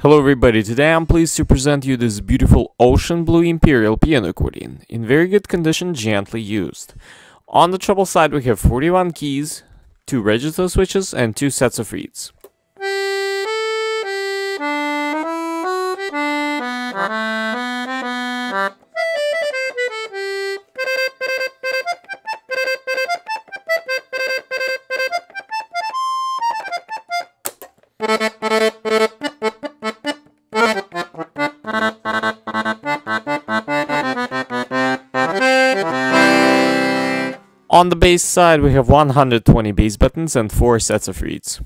Hello everybody, today I'm pleased to present you this beautiful ocean blue Imperial piano accordion, in very good condition, gently used. On the treble side we have 41 keys, 2 register switches and 2 sets of reeds. On the bass side we have 120 bass buttons and 4 sets of reeds.